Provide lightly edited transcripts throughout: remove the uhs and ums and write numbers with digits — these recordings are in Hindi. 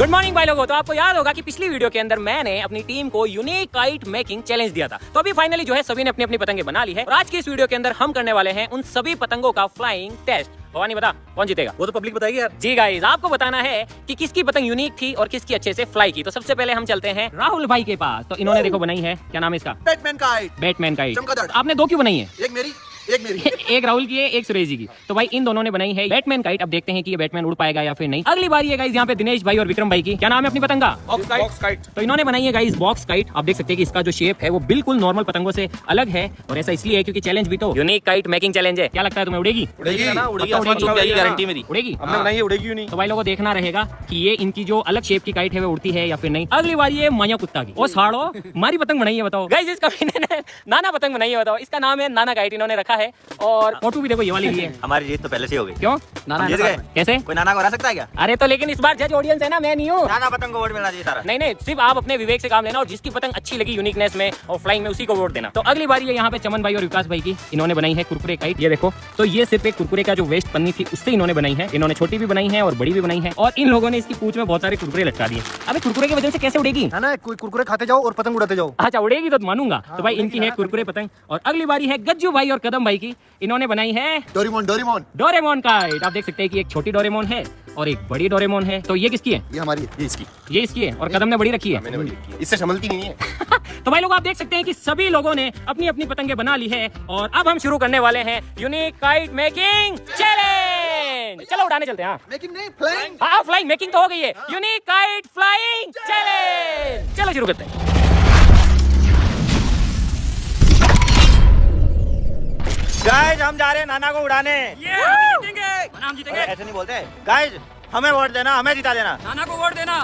गुड मॉर्निंग भाई लोगों। तो आपको याद होगा कि पिछली वीडियो के अंदर मैंने अपनी टीम को यूनिक काइट मेकिंग चैलेंज दिया था। तो अभी फाइनली जो है सभी ने अपनी अपनी पतंगे बना ली है और आज की इस वीडियो के अंदर हम करने वाले हैं उन सभी पतंगों का फ्लाइंग टेस्ट। भवानी बता कौन जीतेगा? वो तो पब्लिक बताएगी यार। जी गाइस, आपको बताना है कि किसकी पतंग यूनिक थी और किसकी अच्छे से फ्लाई की। तो सबसे पहले हम चलते हैं राहुल भाई के पास। तो इन्होंने देखो बनाई है, क्या नाम है इसका? Batman kite. Batman kite. चमगादड़। आपने दो क्यों बनाई है? एक मेरी एक मेरी एक राहुल की है, एक सुरेश जी की। तो भाई इन दोनों ने बनाई है बैटमैन काइट। अब देखते हैं कि ये बैटमैन उड़ पाएगा या फिर नहीं। अगली बारी है गाइस यहाँ पे दिनेश भाई और विक्रम भाई की। क्या नाम है अपनी पतंग का? Box kite. तो इन्होंने बनाई है गाइस बॉक्स काइट। आप देख सकते हैं कि इसका जो शेप है वो बिल्कुल नॉर्मल पतंगों से अलग है और ऐसा इसलिए है क्योंकि चैलेंज भी तो यूनिक काइट मेकिंग चैलेंज है। क्या लगता है तुम्हें, उड़ेगी? उड़ेगी ना, उड़ेगी। पक्का उड़ेगी? उड़ेगी, गारंटी मेरी। उड़ेगी? हमने बनाई है, उड़ेगी क्यों नहीं? तो भाई लोगों को देखना रहेगा कि ये इनकी जो अलग शेप की काइट है वो उड़ती है या फिर नहीं। अगली बार ये माया कुत्ता की। ओ साड़ो, हमारी पतंग बनाई है बताओ। गाइस इस कमीने ने नाना पतंग बनाई है बताओ। इसका नाम है नाना काइट, इन्होंने रखा है। और फोटो भी देखो ये वाली भी है। हमारी जीत तो पहले से हो गई। क्यों? नाना जीत गए। कैसे? कोई नाना को हरा सकता है क्या? अरे तो लेकिन इस बार जज ऑडियंस है ना, मैं नहीं हूँ। नाना पतंग को वोट मिलना चाहिए सारा। नहीं नहीं, सिर्फ आप अपने विवेक से काम लेना और जिसकी पतंग अच्छी लगी यूनिकनेस में और फ्लाइंग में उसी को वोट देना। तो अगली बारी है यहाँ पे चमन भाई और विकास भाई की। इन्होंने बनाई है कुरकुरे काइट। ये देखो, तो ये सिर्फ एक कुरकुरे का जो वेस्ट पन्नी थी उससे इन्होंने बनाई है। इन्होंने छोटी भी बनाई है और बड़ी भी बनाई है और इन लोगों ने इसकी पूंछ में बहुत सारे कुरकुरे लटका दिए। अबे कुरकुरे की वजह से कैसे उड़ेगी? है ना, कोई कुरकुरे खाते जाओ और पतंग उड़ाते जाओ। अच्छा उड़ेगी तो मानूंगा। तो भाई इनकी है कुरकुरे पतंग। और अगली बारी है गज्जू भाई और कदम भाई की। इन्होंने बनाई है डोरेमोन डोरेमोन डोरेमोन काइट। आप देख सकते हैं कि एक छोटी डोरेमोन है और एक बड़ी डोरेमोन है। तो ये किसकी है? ये हमारी है, ये इसकी। ये इसकी है और कदम ने बड़ी रखी है। मैंने बड़ी रखी है, इससे संभलती नहीं है। तो भाई लोग आप देख सकते हैं कि सभी लोगों ने अपनी अपनी पतंगे बना ली है और अब हम शुरू करने वाले हैं यूनिक काइट मेकिंग चैलेंज। चलो उड़ाने चलते हैं। मेकिंग नहीं, फ्लाइंग। हाँ फ्लाइंग मेकिंग तो हो गई है। Unique kite flying challenge. चलो शुरू करते हैं। गाइस हम जा रहे हैं नाना को उड़ाने। हम जीतेंगे। ऐसे नहीं बोलते गाइस, हमें वोट देना, हमें जिता देना। नाना को वोट देना।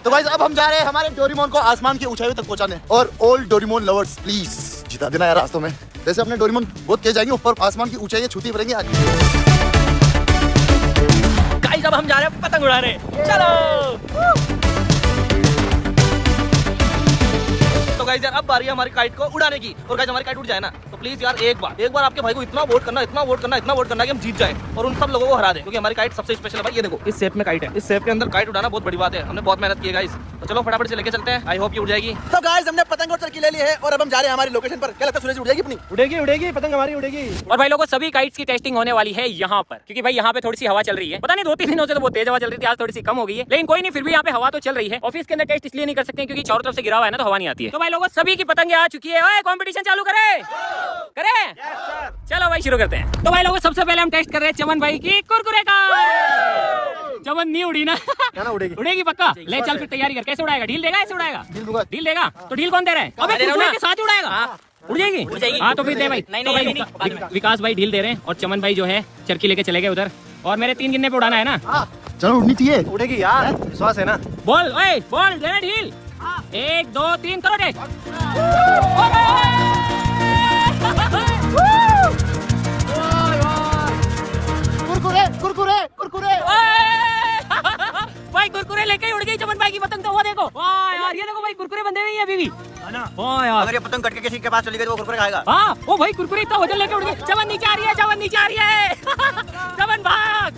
तो गाइस अब हम जा रहे हैं हमारे डोरेमोन को आसमान की ऊंचाइयों तक पहुंचाने। और ऑल डोरेमोन लवर्स प्लीज जिता देना यार रास्तों में। वैसे अपने डोरेमोन बहुत तेज जाएंगे, ऊपर आसमान की ऊंचाइयां छूती पड़ेंगी आज। गाइस अब हम जा रहे हैं पतंग उड़ाने। चलो। तो गाइस यार अब बारी है हमारी काइट को उड़ाने की। और गाइस हमारी काइट उड़ जाए ना तो प्लीज यार एक बार आपके भाई को इतना वोट करना कि हम जीत जाए और उन सब लोगों को हरा दे, क्योंकि हमारी काइट सबसे स्पेशल है भाई। ये देखो इस शेप में काइट है। इस शेप के अंदर काइट उड़ाना बहुत बड़ी बात है। हमने बहुत मेहनत की है गाइस। तो चलो फटाफट से लेके चलते हैं। आई होप ये उड़ जाएगी। तो गाइस हमने पतंग और चरखी ले ली है और अब हम जा रहे हैं हमारी लोकेशन पर। क्या लगता है सूरज उड़ जाएगी अपनी? उड़ेगी पतंग हमारी उड़ेगी। और भाई लोगों सभी काइट्स की टेस्टिंग होने वाली है यहाँ पर, क्योंकि भाई यहाँ पे थोड़ी सी हवा चल रही है। पता नहीं 2-3 दिनों से तो बहुत तेज हवा चल रही थी, आज थोड़ी सी कम हो गई है, लेकिन कोई नहीं, फिर भी यहाँ पे हवा तो चल रही है। ऑफिस के अंदर टेस्ट इसलिए नहीं कर सकते क्योंकि चारों तरफ से गिरा हुआ है ना, तो हवा नहीं आती है। तो भाई लोगों सभी की पतंगे आ चुकी है। ओए कंपटीशन चालू करें। चलो भाई शुरू करते हैं। तो भाई लोगों सबसे पहले हम टेस्ट कर रहे हैं चमन भाई की कुरकुरे का। चमन नहीं उड़ी ना? उड़ेगी उड़ेगी पक्का। ले चल फिर तैयारी कर। कैसे उड़ाएगा? ढील देगा? ऐसे उड़ाएगा? ढील देगा। तो ढील कौन दे रहा है? अबे कुरकुरे के साथ ही उड़ाएगा। उड़ जाएगी। हाँ तो फिर दे भाई। तो भाई विकास भाई ढील दे रहे हैं और चमन भाई जो है चरखी लेके चले गए उधर। और मेरे 3 गिनने पे उड़ाना है ना? चलो उड़नी चाहिए। उड़ेगी यार, विश्वास है ना। बोल ओए बोल दे ढील। 1 2 3 करो टेस्ट। कुरकुरे भाई कुरकुरे लेके ही उड़ गई चमन भाई की पतंग। तो वो देखो, वाह यार, ये देखो भाई कुरकुरे बंधे हुए हैं अभी भी। वाह यार, अगर ये पतंग कट के किसी के पास चली गई तो वो कुरकुरे खाएगा। हाँ वो भाई कुरकुरे इतना वजन लेके उड़ गई। चमन नीचे आ रही है, चमन नीचे आ रही है। चमन भाग।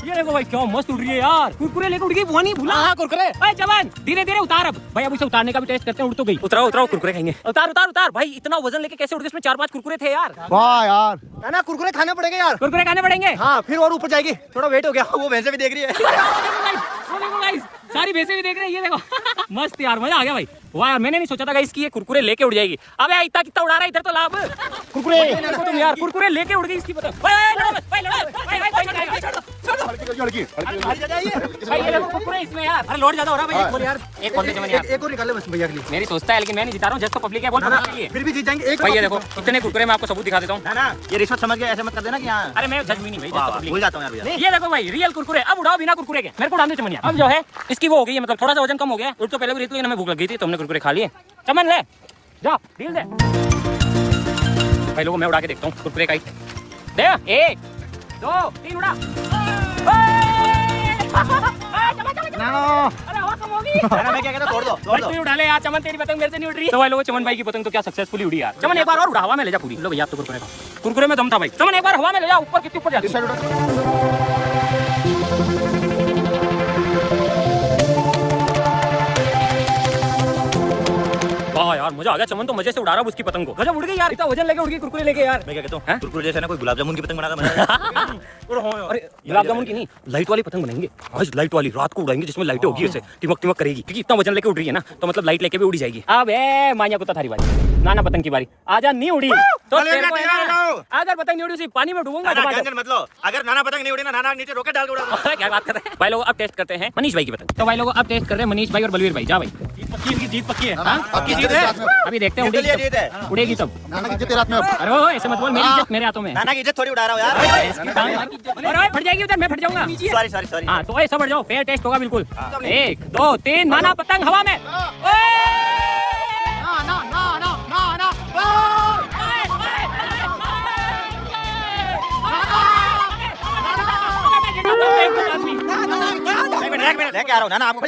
ये देखो भाई क्या मस्त उड़ रही है यार। कुरकुरे लेके उड़ गई। वो नहीं भूला। हाँ कुरकुरे। भाई चमन धीरे धीरे उतार। अब भाई अब उसे उतारने का भी टेस्ट करते हैं। उड़ तो गई। उतराओ कुरकुरे खाएंगे। उतार भाई, इतना वजन लेके कैसे उड़ गई? इसमें 4-5 कुरकुरे थे यार। वाह यार, है ना, कुरकुरे खाने पड़ेंगे यार। कुरकुरे खाने पड़ेंगे। हाँ फिर और ऊपर जाएगी। थोड़ा वेट हो गया। वो भैंसे भी देख रही है। देखो गाइस, सारी भैंसे भी देख रहे हैं। ये देखो मस्त यार, मजा आ गया भाई। वाह यार, मैंने नहीं सोचा था गाइस कि ये कुरकुरे लेके उड़ जाएगी। अबे इतना कितना उड़ा रहा है इधर तो लाभ। कुरकुरे तुम यार, कुरकुरे लेके उड़ गई इसकी पता। ये देखो कुरकुरे इसमें यार। अरे लोड ज्यादा हो रहा है भाई यार। एक कौन से चमन यार? एक और निकाले बस भैया के लिए। मेरी सोचता है लेकिन मैं नहीं जिता रहा हूँ। जस्ट तो पब्लिक है, बोल लिए फिर भी जीत जाएंगे। एक भाई ये देखो इतने कुरकुरे मैं आपको सबूत दिखा देता हूँ। ना ये रिश्वत समझ के ऐसे मत कर देना कि हाँ। अरे मैं जज भी नहीं भाई, just तो public भूल जाता हूँ यार भैया। ये देखो भाई रियल कुरकुरे। अब उड़ाओ बिना कुरकुरे के। मेरे को उड़ाने चमन यार। अब जो है इसकी वो हो गई है, मतलब थोड़ा सा वजन कम हो गया। उड़ तो पहले भी रही थी लेकिन हमें भूख लग गई थी तो हमने कुरकुरे खा लिए। चमन ले जा, ढील दे भाई लोगों। मैं उड़ा के देखता हूँ कुरकुरे का। दे 1 2 3 उड़ा। अरे हवा कम होगी। मैं क्या कहता, तोड़ दो तू उड़ा ले यार। चमन तेरी पतंग मेरे से नहीं उड़ रही। तो भाई लोगों चमन भाई की पतंग तो क्या सक्सेसफुली उड़ी यार। चमन एक बार और उड़ा, हवा में ले जा पूरी। लो भैया आप तो कुरकुरे में दम था भाई। चमन एक बार हवा में ले जा। ऊपर कितनी ऊपर जाती है। वाह यार मजा आ गया। चमन तो मजे से उड़ा रहा है उसकी पतंग को। गजब उड़ गई यार, इतना वजन लेके उड़ गई कुरकुरे लेके यार। मैं क्या कहता हैं? हूँ कुरकुरे जैसा ना कोई गुलाब जामुन की पतंग बना था। अरे गुलाब जामुन की नहीं, लाइट वाली पतंग बनाएंगे आज, लाइट वाली रात को उड़ाएंगे जिसमें लाइटें होगी, ऐसे टिमक टिमक करेगी, क्योंकि इतना वजन लेके उड़ रही है ना, तो मतलब लाइट लेके भी उड़ी जाएगी। अब ए मानिया कुत्ता थारी बारी, नाना पतंग की बारी। आजा नहीं उड़ी तो तेरे को है ना, अगर पतंग नहीं उड़ी उसी पानी में डूबूंगा। मत लो, अगर नाना पतंग नहीं उड़ी ना, नाना नीचे रॉकेट डाल के उड़ा। क्या बात कर रहे हैं भाई लोग। अब टेस्ट करते हैं मनीष भाई की पतंग। तो भाई लोग अब टेस्ट कर रहे हैं मनीष भाई और बलवीर भाई। जा भाई, जीत पक्की है। आपकी जीत है। अभी देखते हैं उड़ेगी तब, उड़ेगी तब। नाना की जीत है रात में अब। अरे ओ ऐसे मत बोल, मेरी इज्जत मेरे हाथों में है। नाना की इज्जत थोड़ी उड़ा रहा हूँ यार। अरे फट जाएगी उधर, मैं फट जाऊंगा। Sorry sorry sorry. हाँ तो ऐसा बढ़ जाओ, फेयर टेस्ट होगा बिल्कुल। 1 2 3 नाना पतंग हवा में। एक मिनट लेके आ रहा हूँ नाना, आपको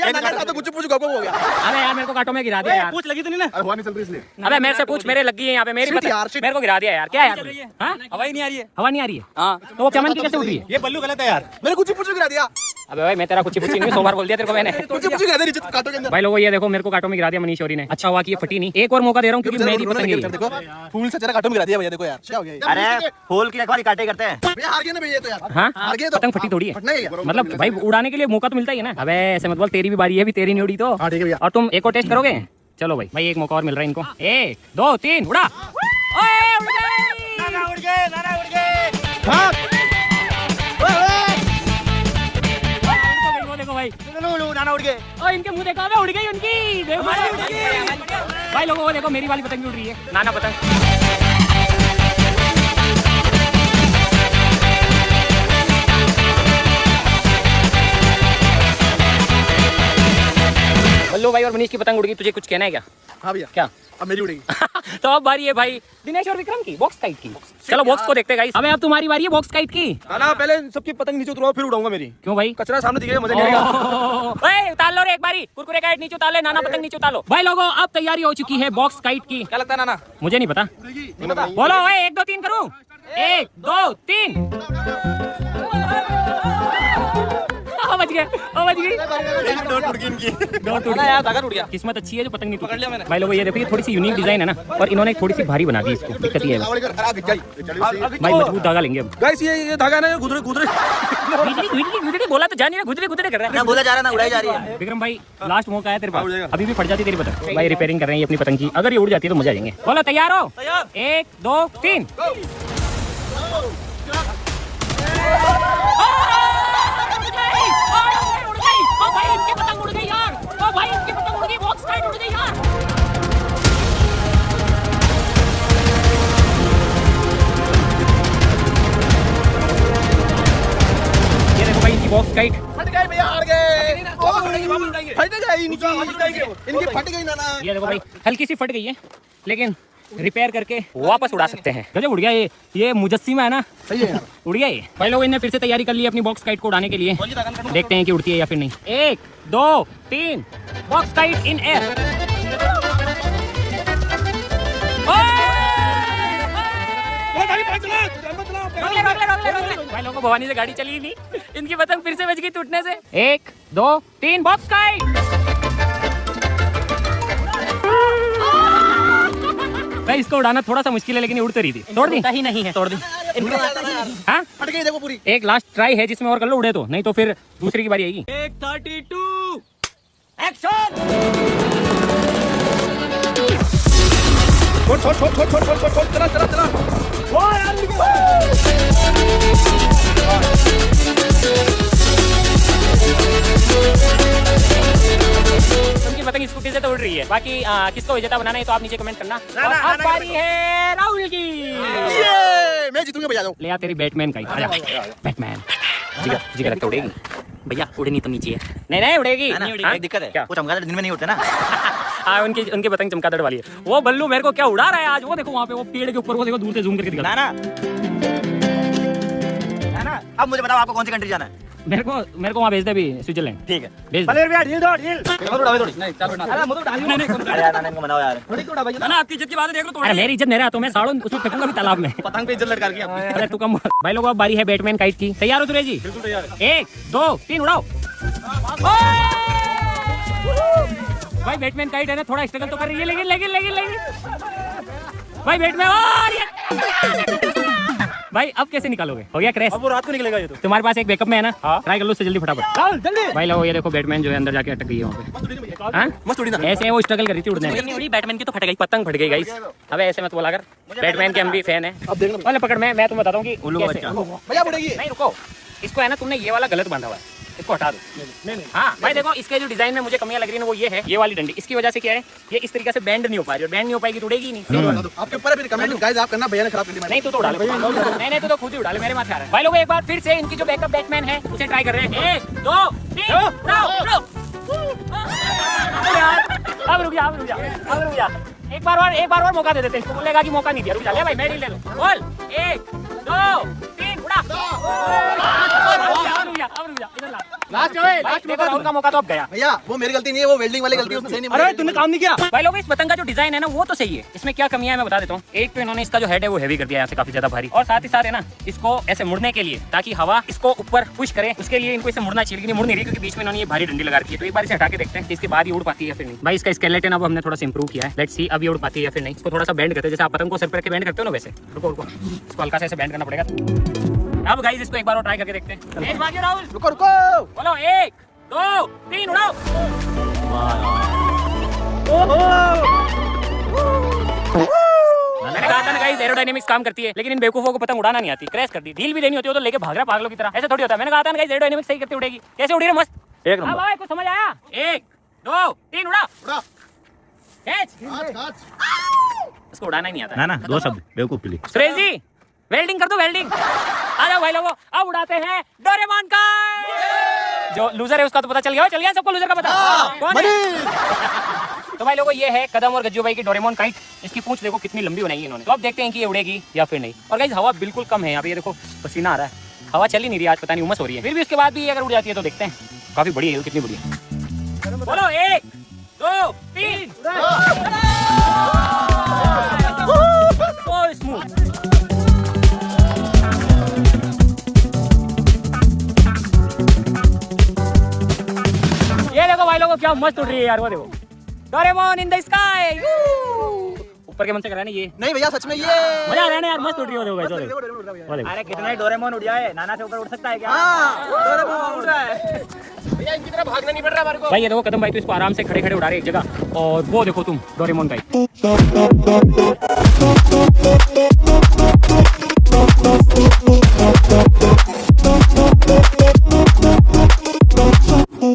तो कुछ पूछ गप्पो हो गया। अरे यार मेरे को कांटों में गिरा दिया यार। पूछ लगी तो नहीं ना? अरे हवा नहीं चल रही इसलिए। अबे मेरे से पूछ, मेरे लगी है यहाँ पे मेरी पतंग, मेरे को गिरा दिया यार। क्या यार हवा ही नहीं आ रही है। हवा नहीं आ रही है? हाँ तो वो चमन की कैसे उड़ रही है? ये बल्लू गलत है यार। मैंने कुछ पूछ गिरा दिया। अबे भाई मैं तेरा कुछ पूछी नहीं, 100 बार बोल दिया तेरे को मैंने। कुछ गिरा दिया नीचे कांटों के अंदर। भाई लोगों ये देखो मेरे को कांटों में गिरा दिया मनीष औरी ने। अच्छा हुआ कि ये फटी नहीं। एक और मौका दे रहा हूँ क्योंकि मेरी पतंग है। देखो फूल से जरा कांटों में गिरा दिया भैया। देखो यार क्या हो गया। अरे फूल की रखवाली काटे करते हैं। भैया हार गए ना भैया तो यार। हाँ हार गए तो पतंग फटी थोड़ी है, फटना ही है। मतलब भाई उड़ाने के लिए मौका तो मिलता ही है ना। अबे ऐसे मत बोल, तेरी भी बारी है, भी तेरी नहीं उड़ी तो। हाँ ठीक है भैया। और तुम एक और टेस्ट करोगे? चलो भाई, भाई एक मौका और मिल रहा है इनको। 1 2 3 उड़ा। ओए उड़ गई। नाना उड़ गए, नाना उड़ गए। वो देखो भाई, नाना उड़ गए। और इनके मुंह देखा, उड़ गई उनकी। देखो भाई लोगों वो देखो मेरी वाली पतंग भी उड़ रही है, नाना पतंग। बल्लू भाई और मनीष की पतंग उड़ गई, तुझे कुछ कहना है क्या? हाँ भैया। क्या? अब मेरी उड़ेगी। तो अब बारी है भाई दिनेश और विक्रम की बॉक्स काइट की। चलो बॉक्स को देखते गाइस। अबे अब तुम्हारी बारी है बॉक्स काइट की। नाना पहले सबकी पतंग नीचे उतरवाओ फिर उड़ाऊंगा मेरी। क्यों भाई? कचरा सामने दिखेगा मजा नहीं आएगा। ओए उतार लो रे एक बारी, कुरकुरे काइट नीचे उतार ले, नाना पतंग नीचे उतार लो। भाई लोगों अब तैयारी हो चुकी है बॉक्स काइट की। क्या लगता है नाना? मुझे नहीं पता, बोलो ओए 1 2 3 करूं? 1 2 3। बच गए, बच गई। डोर टूट गई इनकी। डोर टूट ना यार धागा टूट गया। किस्मत अच्छी है जो पतंग नहीं पकड़ लिया टूटी। मैंने। भाई लोगों ये देखो, ये थोड़ी सी यूनिक डिजाइन है ना, और इन्होंने थोड़ी सी भारी बना दी इसको। दिक्कत ये है भाई, मजबूत धागा लेंगे अब। गाइस ये धागा ना गुदरे गुदरे। गुदड़ी बोला तो जानी ना, गुदड़ी गुदड़ी कर रहा ना बोला जा रहा ना उड़ाई जा रही है। है। विक्रम भाई लास्ट मौका है तेरे पास, अभी भी फट जाती तेरी पतंग। भाई रिपेयरिंग कर रहे हैं ये अपनी पतंग की, अगर ये उड़ जाती है तो मजा आ जाएंगे। बोलो तैयार हो? 1 2 3। भाई इनकी पतंग उड़ गई यार। ओ भाई इनकी पतंग उड़ गई, बॉक्स काइट उड़ गई यार। ये देखो भाई इनकी बॉक्स काइट फट गए भैया, हार गए। फट गई इनकी फट गई नाना। ये देखो भाई हल्की सी फट गई है, लेकिन रिपेयर करके वापस उड़ा सकते हैं। गजब उड़ गया ये मुजस्सिमा है ना, सही है यार। उड़ गया ये। भाई लोग इनने फिर से तैयारी कर ली है अपनी बॉक्स काइट को उड़ाने के लिए। देखते हैं कि उड़ती है या फिर नहीं। 1 2 3 बॉक्स काइट इन एयर। भाई लोगों भवानी से गाड़ी चली ही नहीं, इनकी पतंग फिर से बच गई टूटने से। 1 2 3 बॉक्स काइट। भाई इसको उड़ाना थोड़ा सा मुश्किल है, लेकिन ये उड़ तो रही थी। तोड़ दी ही नहीं है, तोड़ दी। हाँ फट गई देखो पूरी। एक लास्ट ट्राई है जिसमें और कर लो, उड़े तो, नहीं तो फिर दूसरी की बारी आएगी। 32 एक्शन। छोड़ छोड़ छोड़ छोड़ छोड़ छोड़ छोड़ चला चला चला। उनकी पतंग स्कूटी से तो उड़ रही है। बाकी किसको विजेता बनाना है तो आप नीचे कमेंट करना। ना, और ना, अब ना, बारी है राहुल की। ये मैं जीतूंगा भैया। जाओ ले आ तेरी बैटमैन का ही। आजा बैटमैन। जिगर लगता उड़ेगी भैया, उड़नी तो नीचे है। नहीं नहीं उड़ेगी। ना, हाँ? एक दिक्कत है, क्या? वो चमगादड़ दिन में नहीं उड़ते ना। हाँ उनकी पतंग चमगादड़ वाली है। वो बल्लू मेरे को क्या उड़ा रहा है आज। वो देखो वहाँ पे वो पेड़ के ऊपर, वो देखो दूर से जूम करके दिखा। नाना नाना अब मुझे बताओ आपको कौन सी कंट्री जाना है? मेरे को वहाँ भेज दे अभी स्विट्जरलैंड। ठीक है भेज दे। भले भैया ढील दो ढील मत उड़ावे थोड़ी नहीं चल अरे मत उड़ा नहीं नहीं यार नाना इनको मनाओ यार थोड़ी क्यों उड़ावे ना आपकी इज्जत की बात देख लो अरे मेरी इज्जत नहीं रहा तो मैं साड़ों उसको फेंकूंगा भी तालाब में। पतंग पे इज्जत लटका रखी है अरे तू कम भाई लोगों अब बारी है बैटमैन काइट की। तैयार हो सुरेश जी? बिल्कुल तैयार है। 1 2 3 उड़ाओ। भाई बैटमैन काइट है ना थोड़ा स्ट्रगल तो कर रही है लेकिन भाई बैटमैन भाई अब कैसे निकालोगे? हो गया क्रैश। अब वो रात को निकलेगा ये तो। तुम्हारे पास एक बैकअप में है ना? ट्राई कर लो उससे जल्दी फटाफट। चल जल्दी। भाई लोगो ये देखो बैटमैन जो है अंदर जाके अटक गई है वहाँ पे। हाँ? मस्त उड़ी ना। ऐसे वो स्ट्रगल कर रही थी उड़ने में। बैटमैन की तो फट गई, पतंग फट गई गाइस। अबे ऐसे मत बोला कर, बैटमैन के हम भी फैन है। अब देखना वाले पकड़ मैं तुम्हें बताता हूँ कि कैसे। भैया उड़ेगी। नहीं रुको, इसको है ना तुमने ये वाला गलत बांधा हुआ है, इसको हटा दो। नहीं हाँ भाई देखो इसके जो डिजाइन में मुझे कमियां लग रही है ना वो ये है, ये वाली डंडी। इसकी वजह से क्या है ये इस तरीके से बैंड नहीं हो पा रही, और बैंड नहीं हो पाएगी तो उड़ेगी नहीं। आपके ऊपर है फिर कमेंट गाइस आप करना, भैया ने खराब कर दी। नहीं तो उड़ा लो। नहीं तो खुद ही उड़ा ले, मेरे माथे आ रहा है। भाई लोगों एक बार फिर से इनकी जो बैकअप बैटमैन है उसे ट्राई कर रहे हैं। 1 2 3 अब रुक जा। एक बार और मौका दे देते हैं इसको। बोलेगा कि मौका नहीं दिया, रुक जा। ले भाई मैं ले लो। बोल 1 2 3 उड़ा। अब रुक जा इधर ला। लास्ट राउंड का मौका तो अब गया। भैया वो मेरी गलती नहीं है, वो वेल्डिंग वाली गलती है, उसमें सही नहीं। अरे तूने काम नहीं किया। भाई लोग इस पतंग का जो डिजाइन है ना वो तो सही है, इसमें क्या कमियां है मैं बता देता हूँ। एक तो इन्होंने इसका जो हेड है वो हैवी कर दिया, यहाँ से काफी ज्यादा भारी, और साथ ही साथ है ना इसको ऐसे मुड़ने के लिए ताकि हवा इसको ऊपर पुश करे, उसके लिए इनको इसे मुड़ना चाहिए, लेकिन मुड़ नहीं रही क्योंकि बीच में इन्होंने ये भारी डंडी लगा रखी है। तो एक बार इसे हटा के देखते हैं कि इसके बाद ही उड़ पाती है या फिर नहीं। भाई इसका स्केलेटन अब हमने थोड़ा सा इंप्रूव किया है, लेट्स सी अब ये उड़ पाती है या फिर नहीं। इसको थोड़ा सा बैंड करते हैं, जैसे आप पतंग को सर पर रख के बैंड करते हो ना वैसे। रुको इसको हल्का सा ऐसे बैंड करना पड़ेगा। अब गाइस इसको एक बार और ट्राई करके देखते हैं। तेज भागियो राहुल। रुको बोलो 1 2 3 उड़ाओ। मैंने कहा था ना गाइस एरोडायनेमिक्स काम करती है, लेकिन इन बेवकूफों को पतंग उड़ाना नहीं आती। क्रैश कर दी, ढील भी देनी होती है तो लेके भाग रहा पागलों की तरह, ऐसे थोड़ी होता है। मैंने कहा था ना गाइस एरोडायनेमिक्स सही करती उड़ेगी। कैसे उड़ी रे मस्त एक नंबर। भाई कुछ समझ आया? 1 2 3 उड़ा। इसको उड़ाना ही नहीं आता। ना 2 शब्द बेवकूफ के लिए। सुरेश जी वेल्डिंग कर दो, वेल्डिंग। आ जाओ भाई लोगों, अब उड़ाते हैं डोरेमोन का। जो लूजर है उसका तो पता चल गया सबको लूजर का पता कौन है? तो भाई लोगों ये है कदम और गज्जू भाई की डोरेमोन काइट। इसकी पूंछ देखो कितनी लंबी बनाई है इन्होंने। तो अब देखते हैं कि ये उड़ेगी या फिर नहीं। और गाइस हवा बिल्कुल कम है यहाँ पे, ये देखो पसीना आ रहा है, हवा चल ही नहीं रही आज, पता नहीं उमस हो रही है। फिर भी उसके बाद भी अगर उड़ जाती है तो देखते हैं। काफी बड़ी है, कितनी बड़ी है। बोलो 1 2 3। स्मूथ। ये देखो भाई लोगों क्या मस्त उड़ रही है यार, वो देखो डोरेमोन इन द स्काई। ऊपर के मन से करा ना ये। नहीं भैया सच में ये मजा आ रहा है ना यार, मस्त उड़ रही है वो देखो भाई। अरे कितने डोरेमोन उड़ जाए, नाना से ऊपर उड़ सकता है क्या? डोरेमोन उड़ रहा है भैया, इनकी तरह भागना नहीं पड़ रहा हमारे को। भाई ये देखो कदम भाई तो इसको आराम से खड़े खड़े उड़ा रहे एक जगह, और वो देखो तुम डोरेमोन भाई।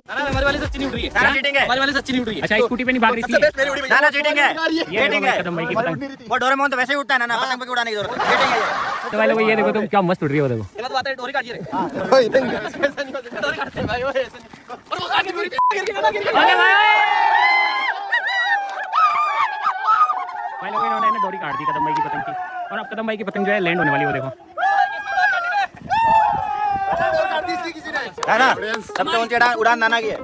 हमारी वाली सच्ची नहीं उड़ रही है। नाना चीटिंग है। हमारी वाली सच्ची नहीं उड़ रही है। अच्छा स्कूटी पे नहीं भाग रही थी। नाना चीटिंग है। ये देखो भाई कदम भाई की पतंग। वो डोरेमोन तो वैसे ही उड़ता है ना, पतंग पे उड़ाने की जरूरत है। चीटिंग है। तो भाई लोगो ये देखो तुम क्या मस्त उड़ रही हो, देखो गलत बात है, डोरी काटिए रे। ऐसा नहीं डोरी काटते हैं भाई, वो ऐसे नहीं। और वो आगे डोरी अरे भाई लोगों इन्होंने डोरी काट दी कदम भाई की पतंग की, और अब कदम भाई की पतंग जो है लैंड होने वाली, वो देखो। नाना सबसे ऊंची उड़ान नाना की है।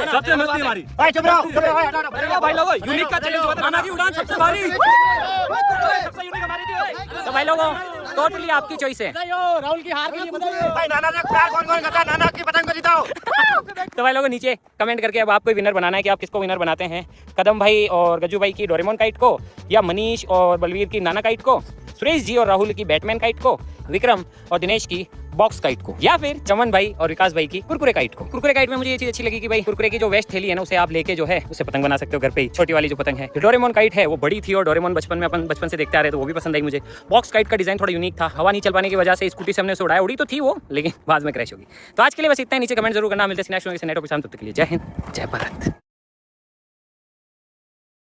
सबसे मस्ती हमारी। भाई चुप रहो। भाई लोगों यूनिक का चैलेंज हुआ था, नाना की उड़ान सबसे भारी। सबसे यूनिक हमारी थी भाई। तो भाई लोगों टोटली आपकी चॉइस है। राहुल की हार के लिए बधाई। भाई नाना से प्यार कौन करता है? नाना की पतंग को जिताओ। तो भाई लोगों नीचे कमेंट करके अब आपको विनर बनाना है कि आप किसको विनर बनाते हैं, कदम भाई और गज्जू भाई की डोरेमोन काइट को, या मनीष और बलवीर की नाना काइट को, सुरेश जी और राहुल की बैटमैन काइट को, विक्रम और दिनेश की बॉक्स काइट को, या फिर चमन भाई और विकास भाई की कुरकुरे काइट को। कुरकुरे काइट में मुझे ये चीज अच्छी लगी कि भाई कुरकुरे की जो वेस्ट थैली है ना उसे आप लेके जो है उसे पतंग बना सकते हो घर पे ही। छोटी वाली जो पतंग है डोरेमोन काइट है वो बड़ी थी, और डोरेमोन बचपन में अपन बचपन से देखते आ रहे तो वो भी पसंद आई मुझे। बॉक्स काइट का डिजाइन थोड़ा यूनिक था, हवा नहीं चल पाने की वजह से स्कूटी से हमने उसे उड़ाया, उड़ी तो थी वो लेकिन बाद में क्रैश होगी। तो आज के लिए बस इतना ही, नीचे कमेंट जरूर करना। मिलते हैं नेक्स्ट नेट ऑफिस, तब तक के लिए जय हिंद जय भारत।